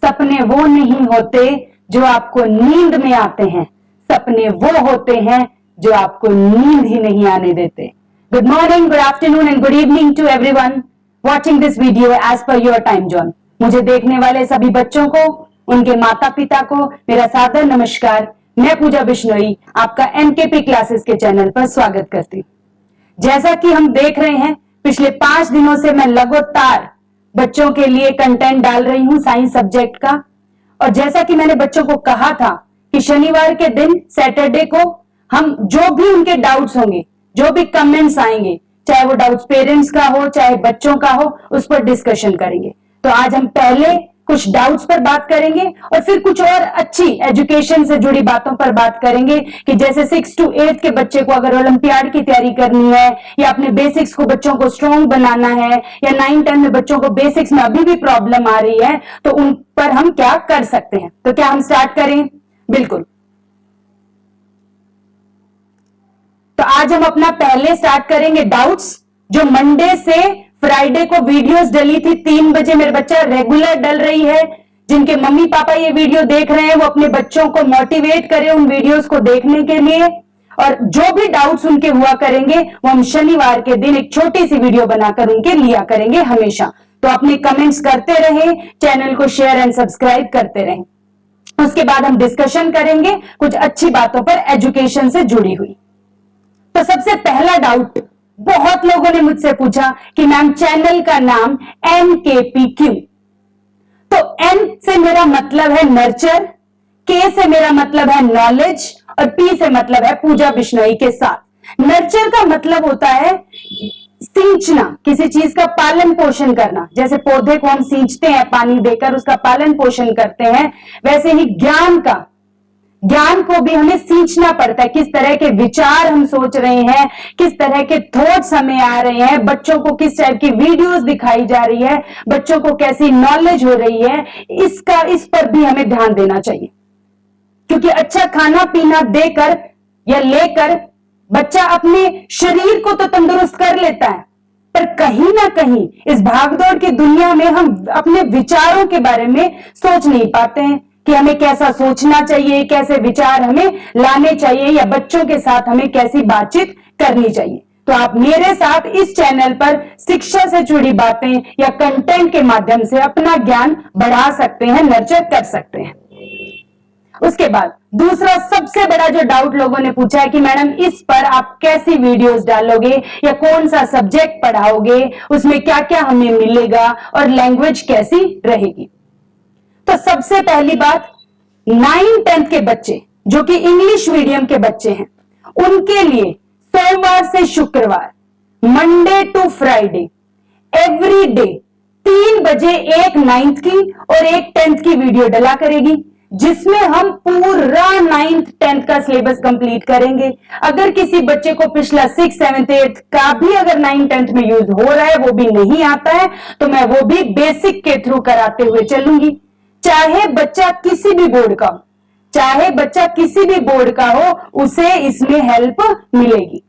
सपने वो नहीं होते जो आपको नींद में आते हैं, सपने वो होते हैं जो आपको नींद ही नहीं आने देते। Good morning, good afternoon and good evening to everyone watching this video as per your time zone. मुझे देखने वाले सभी बच्चों को, उनके माता पिता को मेरा सादर नमस्कार। मैं पूजा बिश्नोई आपका एनकेपी क्लासेस के चैनल पर स्वागत करती हूँ। जैसा कि हम देख रहे हैं, पिछले 5 दिनों से मैं लगातार बच्चों के लिए कंटेंट डाल रही हूं साइंस सब्जेक्ट का। और जैसा कि मैंने बच्चों को कहा था कि शनिवार के दिन, सैटरडे को, हम जो भी उनके डाउट्स होंगे, जो भी कमेंट्स आएंगे, चाहे वो डाउट्स पेरेंट्स का हो चाहे बच्चों का हो, उस पर डिस्कशन करेंगे। तो आज हम पहले कुछ डाउट्स पर बात करेंगे और फिर कुछ और अच्छी एजुकेशन से जुड़ी बातों पर बात करेंगे कि जैसे 6 to 8 के बच्चे को अगर ओलंपियाड की तैयारी करनी है या अपने बेसिक्स को बच्चों को स्ट्रॉन्ग बनाना है, या 9-10 में बच्चों को बेसिक्स में अभी भी प्रॉब्लम आ रही है, तो उन पर हम क्या कर सकते हैं। तो क्या हम स्टार्ट करें? बिल्कुल। तो आज हम अपना पहले स्टार्ट करेंगे डाउट्स, जो मंडे से फ्राइडे को वीडियोस डली थी 3 बजे। मेरे बच्चा रेगुलर डल रही है। जिनके मम्मी पापा ये वीडियो देख रहे हैं वो अपने बच्चों को मोटिवेट करें उन वीडियोस को देखने के लिए। और जो भी डाउट्स उनके हुआ करेंगे वो हम शनिवार के दिन एक छोटी सी वीडियो बनाकर उनके लिया करेंगे हमेशा। तो अपने कमेंट्स करते रहें, चैनल को शेयर एंड सब्सक्राइब करते रहें। उसके बाद हम डिस्कशन करेंगे कुछ अच्छी बातों पर एजुकेशन से जुड़ी हुई। तो सबसे पहला डाउट बहुत लोगों ने मुझसे पूछा कि मैम चैनल का नाम एनकेपी क्यों? तो एन से मेरा मतलब है नर्चर, के से मेरा मतलब है नॉलेज और पी से मतलब है पूजा बिश्नोई के साथ। नर्चर का मतलब होता है सींचना, किसी चीज का पालन पोषण करना। जैसे पौधे को हम सींचते हैं पानी देकर, उसका पालन पोषण करते हैं, वैसे ही ज्ञान को भी हमें सींचना पड़ता है। किस तरह के विचार हम सोच रहे हैं, किस तरह के थॉट्स हमें आ रहे हैं, बच्चों को किस टाइप की वीडियोस दिखाई जा रही है, बच्चों को कैसी नॉलेज हो रही है, इस पर भी हमें ध्यान देना चाहिए। क्योंकि अच्छा खाना पीना देकर या लेकर बच्चा अपने शरीर को तो तंदुरुस्त कर लेता है, पर कहीं ना कहीं इस भागदौड़ की दुनिया में हम अपने विचारों के बारे में सोच नहीं पाते हैं कि हमें कैसा सोचना चाहिए, कैसे विचार हमें लाने चाहिए, या बच्चों के साथ हमें कैसी बातचीत करनी चाहिए। तो आप मेरे साथ इस चैनल पर शिक्षा से जुड़ी बातें या कंटेंट के माध्यम से अपना ज्ञान बढ़ा सकते हैं, नर्चर कर सकते हैं। उसके बाद दूसरा सबसे बड़ा जो डाउट लोगों ने पूछा है कि मैडम इस पर आप कैसी वीडियोस डालोगे या कौन सा सब्जेक्ट पढ़ाओगे, उसमें क्या क्या हमें मिलेगा और लैंग्वेज कैसी रहेगी। तो सबसे पहली बात, 9-10 के बच्चे जो कि इंग्लिश मीडियम के बच्चे हैं, उनके लिए सोमवार से शुक्रवार, Monday to Friday, every day 3 बजे एक 9th की और एक 10th की वीडियो डला करेगी, जिसमें हम पूरा 9th 10th का सिलेबस कंप्लीट करेंगे। अगर किसी बच्चे को पिछला 6, 7, 8 का भी अगर 9, 10th में यूज हो रहा है, वो भी नहीं आता है, तो मैं वो भी बेसिक के थ्रू कराते हुए चलूंगी। चाहे बच्चा किसी भी बोर्ड का हो, चाहे बच्चा किसी भी बोर्ड का हो, उसे इसमें हेल्प मिलेगी।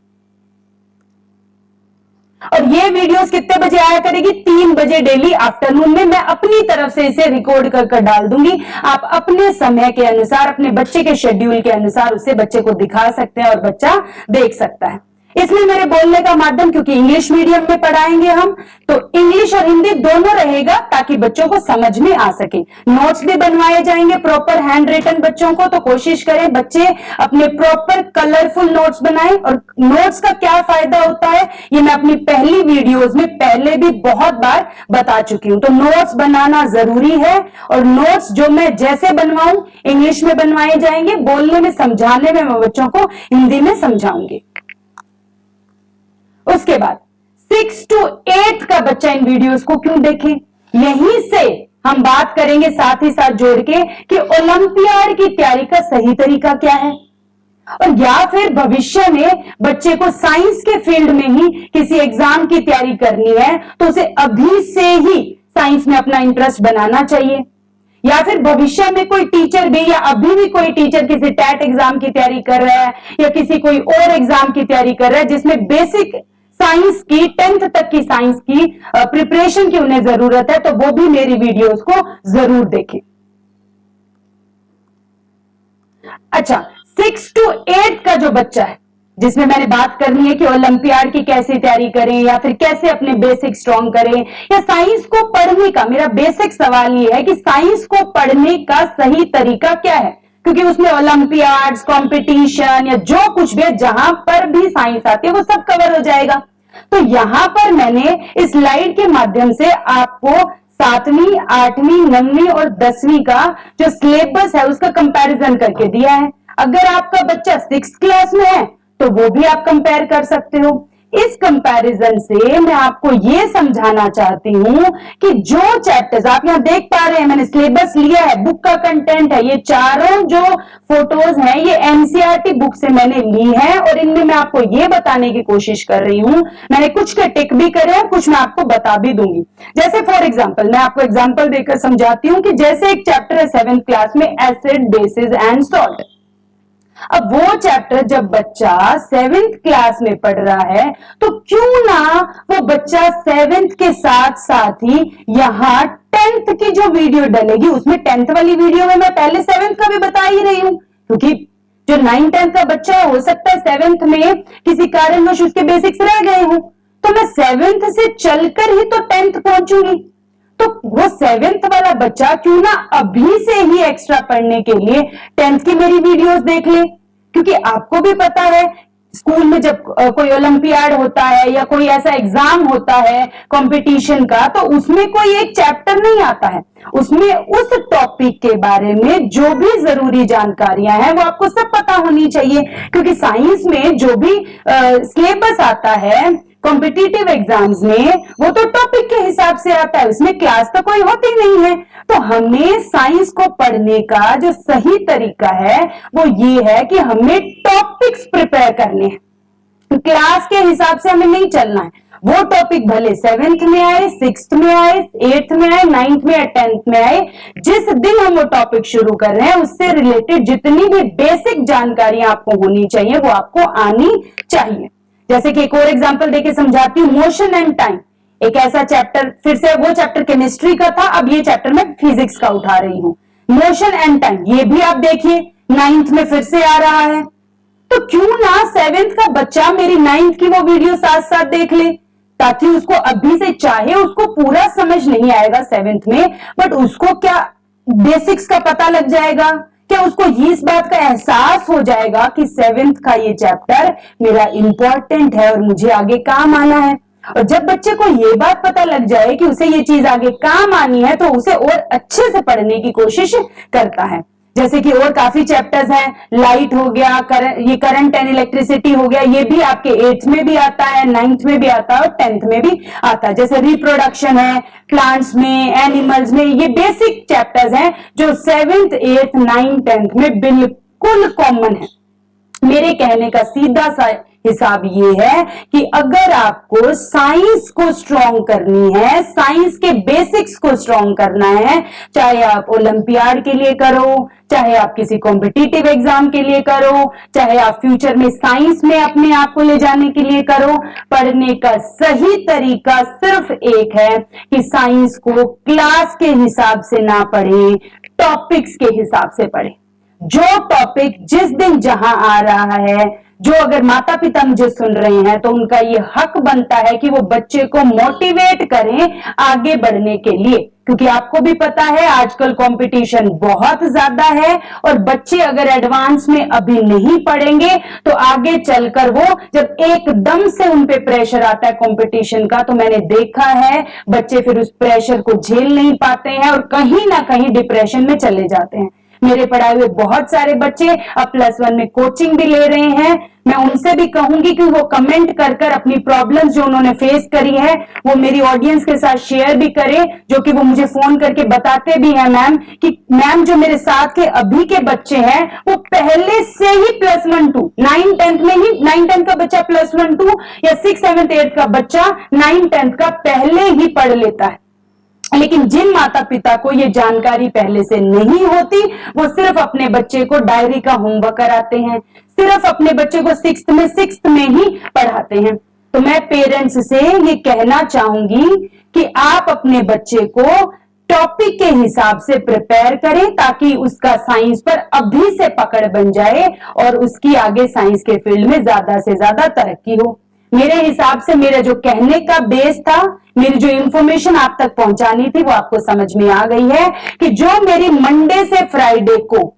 और ये वीडियोस कितने बजे आया करेगी? 3 बजे डेली आफ्टरनून में। मैं अपनी तरफ से इसे रिकॉर्ड कर डाल दूंगी। आप अपने समय के अनुसार, अपने बच्चे के शेड्यूल के अनुसार उसे बच्चे को दिखा सकते हैं और बच्चा देख सकता है। इसमें मेरे बोलने का माध्यम, क्योंकि इंग्लिश मीडियम में पढ़ाएंगे हम, तो इंग्लिश और हिंदी दोनों रहेगा ताकि बच्चों को समझ में आ सके। नोट्स भी बनवाए जाएंगे प्रॉपर हैंड रिटन बच्चों को, तो कोशिश करें बच्चे अपने प्रॉपर कलरफुल नोट्स बनाएं। और नोट्स का क्या फायदा होता है ये मैं अपनी पहली वीडियोस में पहले भी बहुत बार बता चुकी हूं। तो नोट्स बनाना जरूरी है, और नोट्स जो मैं जैसे बनवाऊं इंग्लिश में बनवाए जाएंगे, बोलने में समझाने में मैं बच्चों को हिंदी में समझाऊंगी। उसके बाद 6 to 8 का बच्चा इन वीडियोस को क्यों देखे, यहीं से हम बात करेंगे साथ ही साथ जोड़ के कि ओलंपियाड की तैयारी का सही तरीका क्या है। और या फिर भविष्य में बच्चे को साइंस के फील्ड में ही किसी एग्जाम की तैयारी करनी है, तो उसे अभी से ही साइंस में अपना इंटरेस्ट बनाना चाहिए। या फिर भविष्य में कोई टीचर भी, या अभी भी कोई टीचर किसी टैट एग्जाम की तैयारी कर रहा है या किसी कोई और एग्जाम की तैयारी कर रहा है जिसमें बेसिक साइंस की 10th तक की साइंस की प्रिपरेशन की उन्हें जरूरत है, तो वो भी मेरी वीडियोस को जरूर देखें। अच्छा, 6 to 8 का जो बच्चा है, जिसमें मैंने बात करनी है कि ओलंपियाड की कैसे तैयारी करें या फिर कैसे अपने बेसिक स्ट्रॉन्ग करें, या साइंस को पढ़ने का, मेरा बेसिक सवाल ये है कि साइंस को पढ़ने का सही तरीका क्या है, क्योंकि उसमें ओलंपियाड्स, कंपटीशन या जो कुछ भी जहां पर भी साइंस आती है वो सब कवर हो जाएगा। तो यहां पर मैंने इस स्लाइड के माध्यम से आपको 7वीं, 8वीं, 9वीं और 10वीं का जो सिलेबस है उसका कंपैरिजन करके दिया है। अगर आपका बच्चा 6th क्लास में है तो वो भी आप कंपेयर कर सकते हो। इस कंपैरिजन से मैं आपको ये समझाना चाहती हूं कि जो चैप्टर्स आप यहां देख पा रहे हैं, मैंने सिलेबस लिया है, बुक का कंटेंट है, ये चारों जो फोटोज हैं ये एनसीईआरटी बुक से मैंने ली है और इनमें मैं आपको ये बताने की कोशिश कर रही हूं। मैंने कुछ के टिक भी करे हैं, कुछ मैं आपको बता भी दूंगी। जैसे फॉर एग्जाम्पल, मैं आपको एग्जाम्पल देकर समझाती हूं कि जैसे एक चैप्टर है 7th क्लास में, एसिड, बेसिस एंड सॉल्ट। अब वो चैप्टर जब बच्चा 7th क्लास में पढ़ रहा है तो क्यों ना वो बच्चा 7th के साथ साथ ही यहां 10th की जो वीडियो डलेगी, उसमें 10th वाली वीडियो में मैं पहले 7th का भी बता ही रही हूं, क्योंकि जो 9th 10th का बच्चा हो सकता है 7th में किसी कारणवश उसके बेसिक्स रह गए हो, तो मैं 7th से चलकर ही तो 10th पहुंचूंगी। तो वो 7th वाला बच्चा क्यों ना अभी से ही एक्स्ट्रा पढ़ने के लिए 10th की मेरी वीडियोस देख ले, क्योंकि आपको भी पता है स्कूल में जब कोई ओलंपियाड होता है या कोई ऐसा एग्जाम होता है कंपटीशन का, तो उसमें कोई एक चैप्टर नहीं आता है, उसमें उस टॉपिक के बारे में जो भी जरूरी जानकारियां हैं वो आपको सब पता होनी चाहिए, क्योंकि साइंस में जो भी सिलेबस आता है कॉम्पिटिटिव एग्जाम्स में वो तो टॉपिक के हिसाब से आता है, उसमें क्लास तो कोई होती नहीं है। तो हमें साइंस को पढ़ने का जो सही तरीका है वो ये है कि हमें टॉपिक्स प्रिपेयर करने हैं, क्लास के हिसाब से हमें नहीं चलना है। वो टॉपिक भले 7th में आए, 6th में आए, 8th में आए, 9th में आए, 10th में आए, जिस दिन हम वो टॉपिक शुरू कर रहे हैं उससे रिलेटेड जितनी भी बेसिक जानकारियां आपको होनी चाहिए वो आपको आनी चाहिए। जैसे कि एक और एग्जांपल देके समझाती हूँ, मोशन एंड टाइम, एक ऐसा चैप्टर, फिर से वो चैप्टर केमिस्ट्री का था, अब ये चैप्टर मैं फिजिक्स का उठा रही हूं। मोशन एंड टाइम, ये भी आप देखिए 9th में फिर से आ रहा है, तो क्यों ना 7th का बच्चा मेरी 9th की वो वीडियो साथ साथ देख ले, ताकि उसको अभी से, चाहे उसको पूरा समझ नहीं आएगा 7th में, बट उसको क्या बेसिक्स का पता लग जाएगा, क्या उसको इस बात का एहसास हो जाएगा कि 7th का ये चैप्टर मेरा इंपॉर्टेंट है और मुझे आगे काम आना है। और जब बच्चे को ये बात पता लग जाए कि उसे ये चीज आगे काम आनी है तो उसे और अच्छे से पढ़ने की कोशिश करता है। जैसे कि और काफी चैप्टर्स हैं, लाइट हो गया, ये करंट एंड इलेक्ट्रिसिटी हो गया, ये भी आपके 8th में भी आता है, 9th में भी आता है और 10th में भी आता है। जैसे रिप्रोडक्शन है, प्लांट्स में, एनिमल्स में, ये बेसिक चैप्टर्स हैं जो 7th, 8th, 9th, 10th में बिल्कुल कॉमन है। मेरे कहने का सीधा सा हिसाब ये है कि अगर आपको साइंस को स्ट्रॉन्ग करनी है, साइंस के बेसिक्स को स्ट्रॉन्ग करना है, चाहे आप ओलंपियाड के लिए करो, चाहे आप किसी कॉम्पिटिटिव एग्जाम के लिए करो, चाहे आप फ्यूचर में साइंस में अपने आप को ले जाने के लिए करो, पढ़ने का सही तरीका सिर्फ एक है कि साइंस को क्लास के हिसाब से ना पढ़े, टॉपिक्स के हिसाब से पढ़े। जो टॉपिक जिस दिन जहां आ रहा है, जो अगर माता पिता मुझे सुन रहे हैं तो उनका ये हक बनता है कि वो बच्चे को मोटिवेट करें आगे बढ़ने के लिए, क्योंकि आपको भी पता है आजकल कंपटीशन बहुत ज्यादा है और बच्चे अगर एडवांस में अभी नहीं पढ़ेंगे तो आगे चलकर वो जब एकदम से उन पे प्रेशर आता है कंपटीशन का, तो मैंने देखा है बच्चे फिर उस प्रेशर को झेल नहीं पाते हैं और कहीं ना कहीं डिप्रेशन में चले जाते हैं। मेरे पढ़ाए हुए बहुत सारे बच्चे अब +1 में कोचिंग भी ले रहे हैं। मैं उनसे भी कहूंगी कि वो कमेंट कर कर अपनी प्रॉब्लम्स जो उन्होंने फेस करी है वो मेरी ऑडियंस के साथ शेयर भी करें, जो कि वो मुझे फोन करके बताते भी हैं मैम कि मैम जो मेरे साथ के अभी के बच्चे हैं वो पहले से ही +1 2 9 10th में ही 9 10th का बच्चा +1 2 या 6 7 8 का बच्चा 9 10th का पहले ही पढ़ लेता है। लेकिन जिन माता पिता को ये जानकारी पहले से नहीं होती वो सिर्फ अपने बच्चे को डायरी का होमवर्क कराते हैं, सिर्फ अपने बच्चे को 6th में ही पढ़ाते हैं। तो मैं पेरेंट्स से ये कहना चाहूंगी कि आप अपने बच्चे को टॉपिक के हिसाब से प्रिपेयर करें ताकि उसका साइंस पर अभी से पकड़ बन जाए और उसकी आगे साइंस के फील्ड में ज्यादा से ज्यादा तरक्की हो। मेरे हिसाब से मेरा जो कहने का बेस था, मेरी जो इंफॉर्मेशन आप तक पहुंचानी थी वो आपको समझ में आ गई है कि जो मेरी मंडे से फ्राइडे को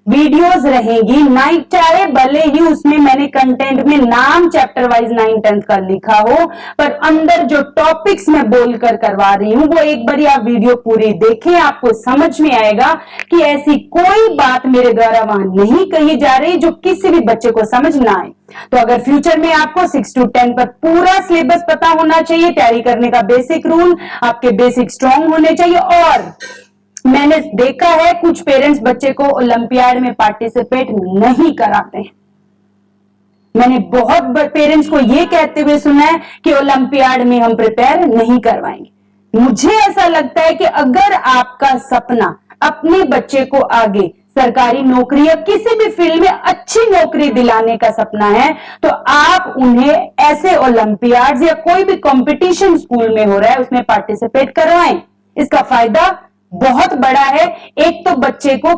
वीडियोस रहेंगी, नाइट चाहे भले ही उसमें मैंने कंटेंट में नाम चैप्टर वाइज 9 10 का लिखा हो, पर अंदर जो टॉपिक्स मैं बोलकर करवा रही हूं वो एक बार आप वीडियो पूरी देखें, आपको समझ में आएगा कि ऐसी कोई बात मेरे द्वारा वहां नहीं कही जा रही जो किसी भी बच्चे को समझ ना आए। तो अगर फ्यूचर में आपको 6 to 10 पर पूरा सिलेबस पता होना चाहिए, तैयारी करने का बेसिक रूल, आपके बेसिक स्ट्रांग होने चाहिए। और मैंने देखा है कुछ पेरेंट्स बच्चे को ओलंपियाड में पार्टिसिपेट नहीं कराते हैं। मैंने बहुत पेरेंट्स को यह कहते हुए सुना है कि ओलंपियाड में हम प्रिपेयर नहीं करवाएंगे। मुझे ऐसा लगता है कि अगर आपका सपना अपने बच्चे को आगे सरकारी नौकरी या किसी भी फील्ड में अच्छी नौकरी दिलाने का सपना है तो आप उन्हें ऐसे ओलंपियाड या कोई भी कंपटीशन स्कूल में हो रहा है उसमें पार्टिसिपेट करवाएं। इसका फायदा बहुत बड़ा है। एक तो बच्चे को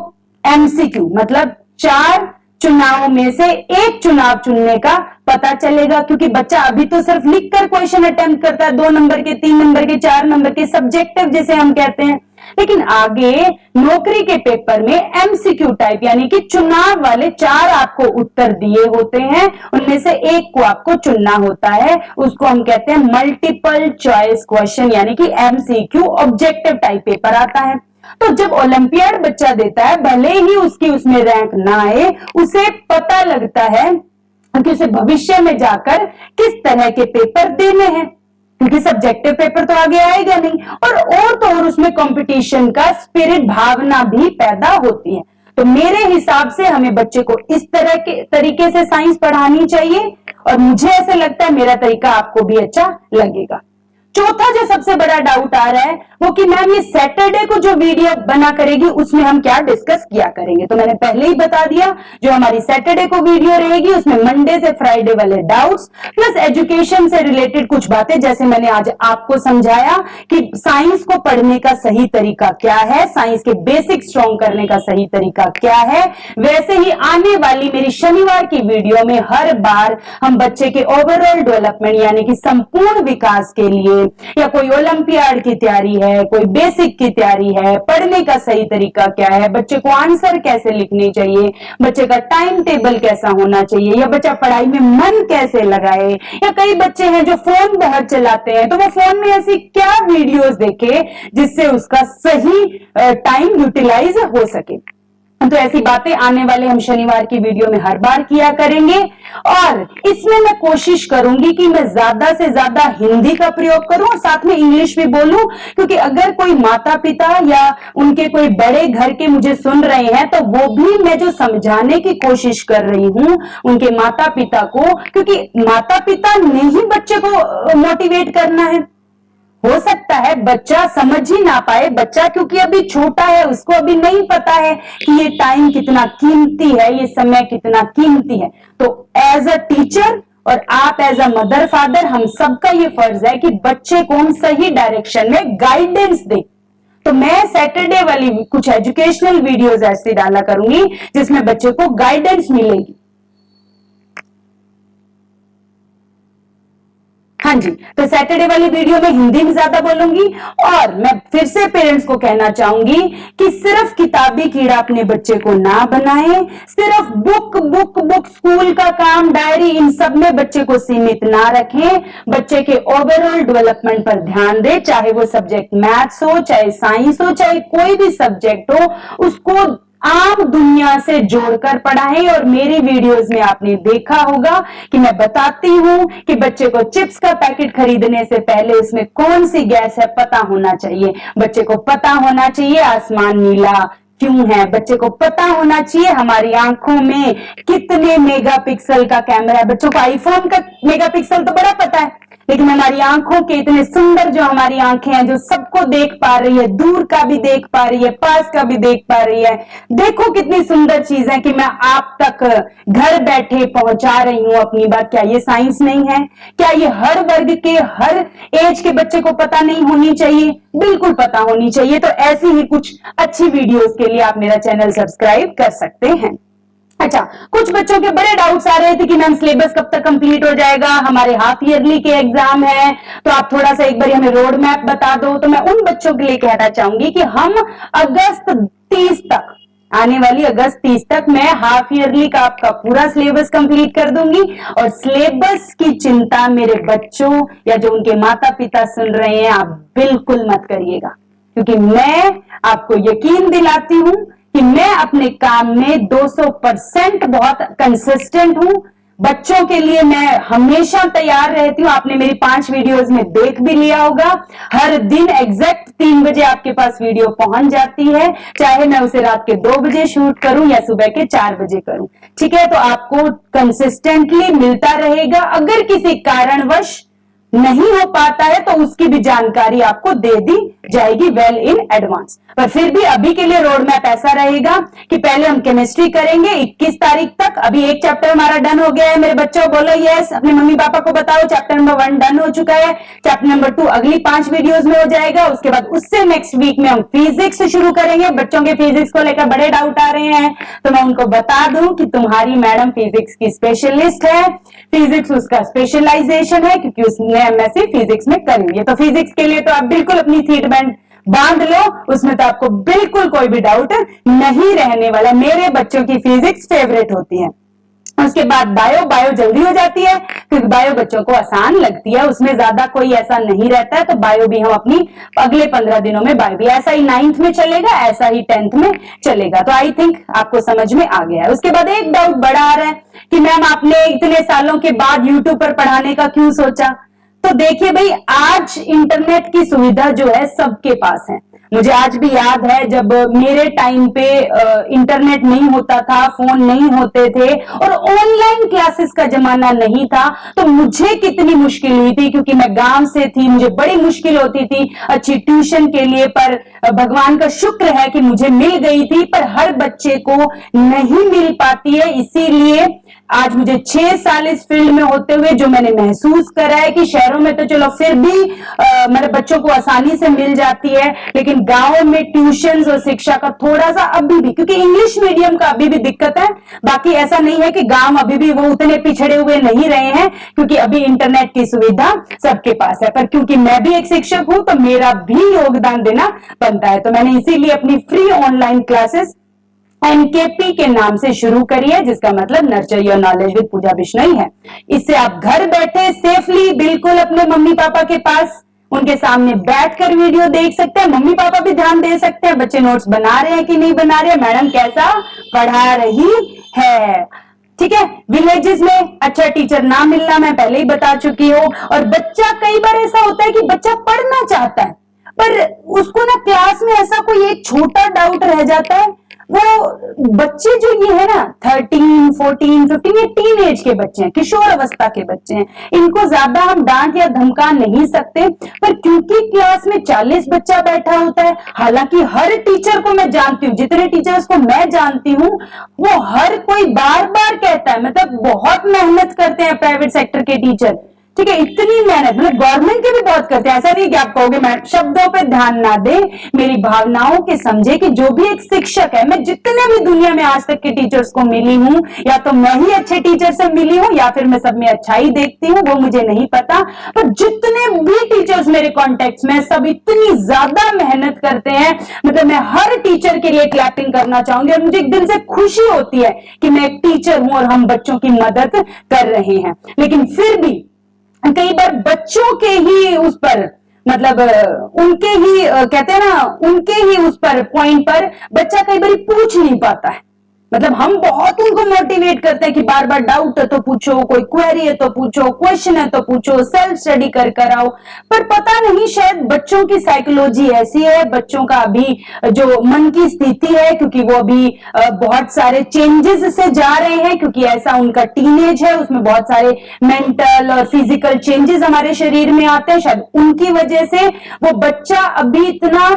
एमसीक्यू मतलब 4 चुनाव में से एक चुनाव चुनने का पता चलेगा, क्योंकि बच्चा अभी तो सिर्फ लिखकर क्वेश्चन अटेम्प्ट करता है, 2 नंबर के, 3 नंबर के, 4 नंबर के, सब्जेक्टिव जिसे हम कहते हैं। लेकिन आगे नौकरी के पेपर में एमसीक्यू टाइप यानी कि चुनाव वाले 4 आपको उत्तर दिए होते हैं, उनमें से एक को आपको चुनना होता है। उसको हम कहते हैं मल्टीपल चॉइस क्वेश्चन यानी कि एमसीक्यू, ऑब्जेक्टिव टाइप पेपर आता है। तो जब ओलंपियाड बच्चा देता है, भले ही उसकी उसमें रैंक ना आए, उसे पता लगता है कि उसे भविष्य में जाकर किस तरह के पेपर देने हैं, क्योंकि सब्जेक्टिव पेपर तो आगे आएगा नहीं। और उसमें कंपटीशन का स्पिरिट, भावना भी पैदा होती है। तो मेरे हिसाब से हमें बच्चे को इस तरह के तरीके से साइंस पढ़ानी चाहिए और मुझे ऐसा लगता है मेरा तरीका आपको भी अच्छा लगेगा। चौथा जो सबसे बड़ा डाउट आ रहा है वो कि मैम ये सैटरडे को जो वीडियो बना करेगी उसमें हम क्या डिस्कस किया करेंगे। तो मैंने पहले ही बता दिया, जो हमारी सैटरडे को वीडियो रहेगी उसमें मंडे से फ्राइडे वाले डाउट्स प्लस एजुकेशन से रिलेटेड कुछ बातें, जैसे मैंने आज आपको समझाया कि साइंस को पढ़ने का सही तरीका क्या है, साइंस के बेसिक स्ट्रॉन्ग करने का सही तरीका क्या है। वैसे ही आने वाली मेरी शनिवार की वीडियो में हर बार हम बच्चे के ओवरऑल डेवलपमेंट यानी कि संपूर्ण विकास के लिए, या कोई ओलंपियाड की तैयारी है, कोई बेसिक की तैयारी है, पढ़ने का सही तरीका क्या है, बच्चे को आंसर कैसे लिखने चाहिए, बच्चे का टाइम टेबल कैसा होना चाहिए, या बच्चा पढ़ाई में मन कैसे लगाए। या कई बच्चे हैं जो फोन बहुत चलाते हैं, तो वो फोन में ऐसी क्या वीडियोस देखे जिससे उसका सही टाइम यूटिलाइज हो सके। तो ऐसी बातें आने वाले हम शनिवार की वीडियो में हर बार किया करेंगे और इसमें मैं कोशिश करूंगी कि मैं ज्यादा से ज्यादा हिंदी का प्रयोग करूं और साथ में इंग्लिश भी बोलूं, क्योंकि अगर कोई माता पिता या उनके कोई बड़े घर के मुझे सुन रहे हैं तो वो भी मैं जो समझाने की कोशिश कर रही हूं उनके माता पिता को, क्योंकि माता पिता ने ही बच्चे को मोटिवेट करना है। हो सकता है बच्चा समझ ही ना पाए, बच्चा क्योंकि अभी छोटा है, उसको अभी नहीं पता है कि ये टाइम कितना कीमती है, ये समय कितना कीमती है। तो एज अ टीचर और आप एज अ मदर फादर, हम सबका ये फर्ज है कि बच्चे को हम सही डायरेक्शन में गाइडेंस दें। तो मैं सैटरडे वाली कुछ एजुकेशनल वीडियोस ऐसी डाला करूंगी जिसमें बच्चे को गाइडेंस मिलेगी। हाँ जी, तो सैटरडे वाली वीडियो में हिंदी में ज्यादा बोलूंगी और मैं फिर से पेरेंट्स को कहना चाहूंगी कि सिर्फ किताबी कीड़ा अपने बच्चे को ना बनाएं, सिर्फ बुक स्कूल का काम, डायरी, इन सब में बच्चे को सीमित ना रखें। बच्चे के ओवरऑल डेवलपमेंट पर ध्यान दें, चाहे वो सब्जेक्ट मैथ्स हो, चाहे साइंस हो, चाहे कोई भी सब्जेक्ट हो, उसको आम दुनिया से जोड़कर पढ़ाएं। और मेरी वीडियोस में आपने देखा होगा कि मैं बताती हूं कि बच्चे को चिप्स का पैकेट खरीदने से पहले उसमें कौन सी गैस है पता होना चाहिए। बच्चे को पता होना चाहिए आसमान नीला क्यों है, बच्चे को पता होना चाहिए हमारी आंखों में कितने मेगापिक्सल का कैमरा है। बच्चों को आईफोन का मेगापिक्सल तो बड़ा पता है, लेकिन हमारी आंखों के इतने सुंदर जो हमारी आंखें हैं, जो सबको देख पा रही है, दूर का भी देख पा रही है, पास का भी देख पा रही है। देखो कितनी सुंदर चीज है कि मैं आप तक घर बैठे पहुंचा रही हूं अपनी बात। क्या ये साइंस नहीं है? क्या ये हर वर्ग के, हर एज के बच्चे को पता नहीं होनी चाहिए? बिल्कुल पता होनी चाहिए। तो ऐसी ही कुछ अच्छी वीडियोस के लिए आप मेरा चैनल सब्सक्राइब कर सकते हैं। अच्छा, कुछ बच्चों के बड़े डाउट्स आ रहे थे कि मैम सिलेबस कब तक कंप्लीट हो जाएगा, हमारे हाफ ईयरली के एग्जाम है, तो आप थोड़ा सा एक बार हमें रोड मैप बता दो। तो मैं उन बच्चों के लिए कहना चाहूंगी कि हम अगस्त 30 तक, आने वाली अगस्त 30 तक मैं हाफ ईयरली का आपका पूरा सिलेबस कंप्लीट कर दूंगी। और सिलेबस की चिंता मेरे बच्चों या जो उनके माता पिता सुन रहे हैं, आप बिल्कुल मत करिएगा, क्योंकि मैं आपको यकीन दिलाती हूं कि मैं अपने काम में 200% बहुत कंसिस्टेंट हूं। बच्चों के लिए मैं हमेशा तैयार रहती हूं। आपने मेरी 5 वीडियोस में देख भी लिया होगा। हर दिन एग्जैक्ट 3 बजे आपके पास वीडियो पहुंच जाती है, चाहे मैं उसे रात के 2 बजे शूट करूं या सुबह के 4 बजे करूं। ठीक है, तो आपको कंसिस्टेंटली मिलता रहेगा। अगर किसी कारणवश नहीं हो पाता है तो उसकी भी जानकारी आपको दे दी जाएगी वेल इन एडवांस। पर फिर भी अभी के लिए रोड मैप ऐसा रहेगा कि पहले हम केमिस्ट्री करेंगे 21 तारीख तक। अभी एक चैप्टर हमारा डन हो गया है मेरे बच्चों, बोलो यस। अपने मम्मी पापा को बताओ चैप्टर नंबर 1 डन हो चुका है। चैप्टर नंबर 2 अगली 5 वीडियोस में हो जाएगा। उसके बाद उससे नेक्स्ट वीक में हम फिजिक्स शुरू करेंगे। बच्चों के फिजिक्स को लेकर बड़े डाउट आ रहे हैं, तो मैं उनको बता दूं कि तुम्हारी मैडम फिजिक्स की स्पेशलिस्ट है। फिजिक्स उसका स्पेशलाइजेशन है, क्योंकि उसने एमएससी फिजिक्स में करी है। तो फिजिक्स के लिए तो आप बिल्कुल अपनी सीट बेल्ट बांध लो, उसमें तो आपको बिल्कुल कोई भी डाउट नहीं रहने वाला। मेरे बच्चों की फिजिक्स फेवरेट होती है। उसके बाद बायो जल्दी हो जाती है, क्योंकि बायो बच्चों को आसान लगती है, उसमें ज्यादा कोई ऐसा नहीं रहता है। तो बायो भी हम अपनी अगले 15 दिनों में बायो भी ऐसा ही 9th में चलेगा, ऐसा ही 10th में चलेगा। तो आई थिंक आपको समझ में आ गया है। उसके बाद एक डाउट बड़ा आ रहा है कि मैम आपने इतने सालों के बाद यूट्यूब पर पढ़ाने का क्यों सोचा? तो देखिए भाई, आज इंटरनेट की सुविधा जो है सबके पास है। मुझे आज भी याद है जब मेरे टाइम पे इंटरनेट नहीं होता था, फोन नहीं होते थे और ऑनलाइन क्लासेस का जमाना नहीं था, तो मुझे कितनी मुश्किल हुई थी, क्योंकि मैं गांव से थी, मुझे बड़ी मुश्किल होती थी अच्छी ट्यूशन के लिए। पर भगवान का शुक्र है कि मुझे मिल गई थी, पर हर बच्चे को नहीं मिल पाती है। इसीलिए आज मुझे 6 साल इस फील्ड में होते हुए जो मैंने महसूस करा है कि शहरों में तो चलो फिर भी मेरे बच्चों को आसानी से मिल जाती है, लेकिन गांव में ट्यूशन और शिक्षा का थोड़ा सा अभी भी, क्योंकि इंग्लिश मीडियम का अभी भी दिक्कत है। बाकी ऐसा नहीं है कि गांव अभी भी वो उतने पिछड़े हुए नहीं रहे हैं, क्योंकि अभी इंटरनेट की सुविधा सबके पास है। पर क्योंकि मैं भी एक शिक्षक हूं, तो मेरा भी योगदान देना बनता है। तो मैंने इसीलिए अपनी फ्री ऑनलाइन क्लासेस एनकेपी के नाम से शुरू करी है, जिसका मतलब नर्चर योर नॉलेज विद पूजा बिश्नोई है। इससे आप घर बैठे सेफली बिल्कुल अपने मम्मी पापा के पास, उनके सामने बैठकर वीडियो देख सकते हैं। मम्मी पापा भी ध्यान दे सकते हैं बच्चे नोट्स बना रहे हैं कि नहीं बना रहे हैं, मैडम कैसा पढ़ा रही है। ठीक है, विलेजेस में अच्छा टीचर ना मिलना मैं पहले ही बता चुकी हूँ। और बच्चा, कई बार ऐसा होता है कि बच्चा पढ़ना चाहता है, पर उसको ना क्लास में ऐसा कोई एक छोटा डाउट रह जाता है। वो बच्चे जो ये है ना 13, 14, 15, ये टीन एज के बच्चे हैं, किशोर अवस्था के बच्चे हैं, इनको ज्यादा हम डांट या धमका नहीं सकते। पर क्योंकि क्लास में 40 बच्चा बैठा होता है, हालांकि हर टीचर को मैं जानती हूँ, जितने टीचर्स को मैं जानती हूँ वो हर कोई बार बार कहता है, मतलब बहुत मेहनत करते हैं प्राइवेट सेक्टर के टीचर। ठीक है, इतनी मेहनत, मतलब गवर्नमेंट के भी बहुत करते हैं। ऐसा नहीं कि आप कहोगे मैं शब्दों पे ध्यान ना दे, मेरी भावनाओं के समझे कि जो भी एक शिक्षक है, मैं जितने भी दुनिया में आज तक के टीचर्स को मिली हूं, या तो मैं ही अच्छे टीचर से मिली हूं या फिर मैं सब में अच्छाई देखती हूँ, वो मुझे नहीं पता। पर जितने भी टीचर्स मेरे कॉन्टेक्ट में, सब इतनी ज्यादा मेहनत करते हैं। मतलब मैं हर टीचर के लिए क्लैपिंग करना चाहूंगी, और मुझे एक दिल से खुशी होती है कि मैं एक टीचर हूं और हम बच्चों की मदद कर रहे हैं। लेकिन फिर भी कई बार बच्चों के ही उस पर, मतलब उनके ही कहते हैं ना, उनके ही उस पर पॉइंट पर बच्चा कई बार पूछ नहीं पाता है। मतलब हम बहुत उनको मोटिवेट करते हैं कि बार बार डाउट है तो पूछो, कोई क्वेरी है तो पूछो, क्वेश्चन है तो पूछो, सेल्फ स्टडी कर आओ। पर पता नहीं शायद बच्चों की साइकोलॉजी ऐसी है, बच्चों का अभी जो मन की स्थिति है, क्योंकि वो अभी बहुत सारे चेंजेस से जा रहे हैं, क्योंकि ऐसा उनका टीनेज है, उसमें बहुत सारे मेंटल और फिजिकल चेंजेस हमारे शरीर में आते हैं। शायद उनकी वजह से वो बच्चा अभी इतना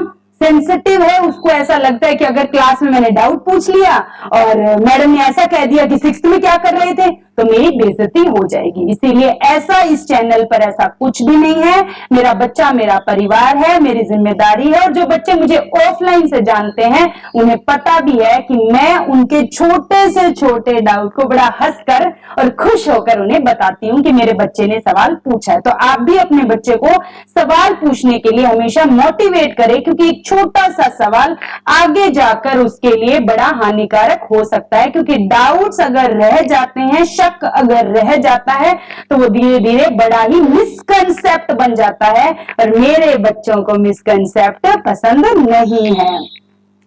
सेंसिटिव है, उसको ऐसा लगता है कि अगर क्लास में मैंने डाउट पूछ लिया और मैडम ने ऐसा कह दिया कि 6th में क्या कर रहे थे, तो मेरी बेइज्जती हो जाएगी। इसीलिए ऐसा इस चैनल पर ऐसा कुछ भी नहीं है। मेरा बच्चा मेरा परिवार है, मेरी जिम्मेदारी है। और जो बच्चे मुझे ऑफलाइन से जानते हैं उन्हें पता भी है कि मैं उनके छोटे से छोटे डाउट को बड़ा हंसकर और खुश होकर उन्हें बताती हूँ कि मेरे बच्चे ने सवाल पूछा है। तो आप भी अपने बच्चे को सवाल पूछने के लिए हमेशा मोटिवेट करें, क्योंकि एक छोटा सा सवाल आगे जाकर उसके लिए बड़ा हानिकारक हो सकता है। क्योंकि डाउट्स अगर रह जाते हैं, शक अगर रह जाता है, तो वो धीरे धीरे बड़ा ही मिसकंसेप्ट बन जाता है। और मेरे बच्चों को मिसकंसेप्ट पसंद नहीं है।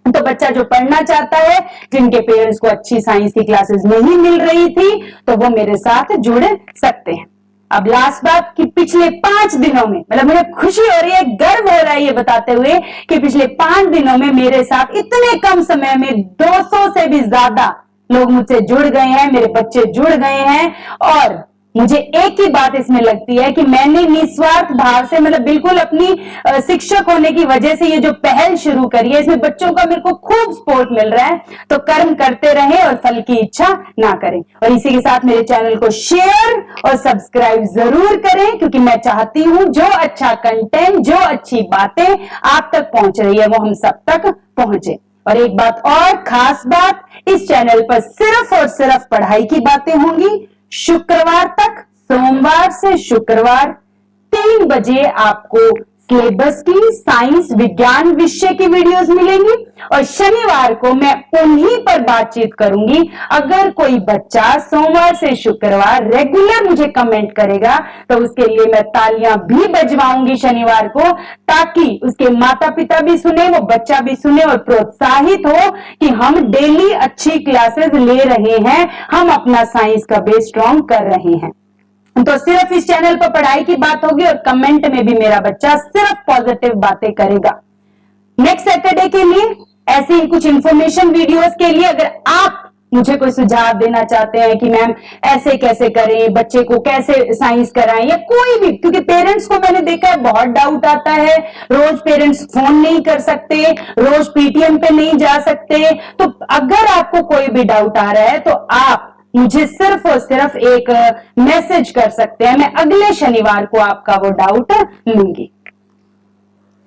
तो बच्चा जो पढ़ना चाहता है, जिनके पेरेंट्स को अच्छी साइंस की क्लासेस नहीं मिल रही थी, तो वो मेरे साथ जुड़ सकते हैं। अब लास्ट बात कि पिछले 5 दिनों में, मतलब मुझे खुशी हो रही है, गर्व हो रहा है ये बताते हुए कि पिछले 5 दिनों में मेरे साथ इतने कम समय में 200 से भी ज्यादा लोग मुझसे जुड़ गए हैं, मेरे बच्चे जुड़ गए हैं। और मुझे एक ही बात इसमें लगती है कि मैंने निस्वार्थ भाव से, मतलब बिल्कुल अपनी शिक्षक होने की वजह से ये जो पहल शुरू करी है, इसमें बच्चों का मेरे को खूब सपोर्ट मिल रहा है। तो कर्म करते रहें और फल की इच्छा ना करें। और इसी के साथ मेरे चैनल को शेयर और सब्सक्राइब जरूर करें, क्योंकि मैं चाहती हूं जो अच्छा कंटेंट, जो अच्छी बातें आप तक पहुंच रही है, वो हम सब तक पहुंचे। और एक बात और खास बात, इस चैनल पर सिर्फ और सिर्फ पढ़ाई की बातें होंगी। शुक्रवार तक, सोमवार से शुक्रवार 3 बजे आपको सिलेबस की साइंस विज्ञान विषय की वीडियोस मिलेंगी। और शनिवार को मैं उन्हीं पर बातचीत करूंगी। अगर कोई बच्चा सोमवार से शुक्रवार रेगुलर मुझे कमेंट करेगा, तो उसके लिए मैं तालियां भी बजवाऊंगी शनिवार को, ताकि उसके माता पिता भी सुने, वो बच्चा भी सुने और प्रोत्साहित हो कि हम डेली अच्छी क्लासेस ले रहे हैं, हम अपना साइंस का बेस स्ट्रॉन्ग कर रहे हैं। तो सिर्फ इस चैनल पर पढ़ाई की बात होगी और कमेंट में भी मेरा बच्चा सिर्फ पॉजिटिव बातें करेगा। नेक्स्ट सैटरडे के लिए ऐसे ही कुछ इंफॉर्मेशन वीडियोस के लिए अगर आप मुझे कोई सुझाव देना चाहते हैं कि मैम ऐसे कैसे करें, बच्चे को कैसे साइंस कराएं, या कोई भी, क्योंकि पेरेंट्स को मैंने देखा है बहुत डाउट आता है, रोज पेरेंट्स फोन नहीं कर सकते, रोज पीटीएम पे नहीं जा सकते। तो अगर आपको कोई भी डाउट आ रहा है तो आप मुझे सिर्फ और सिर्फ एक मैसेज कर सकते हैं, मैं अगले शनिवार को आपका वो डाउट लूंगी।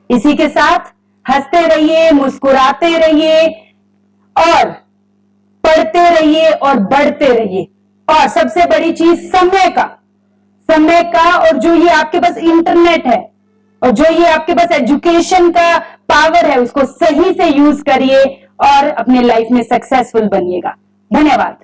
इसी के साथ हंसते रहिए, मुस्कुराते रहिए और पढ़ते रहिए और बढ़ते रहिए। और सबसे बड़ी चीज समय का और जो ये आपके पास इंटरनेट है और जो ये आपके पास एजुकेशन का पावर है, उसको सही से यूज करिए और अपने लाइफ में सक्सेसफुल बनिएगा। धन्यवाद।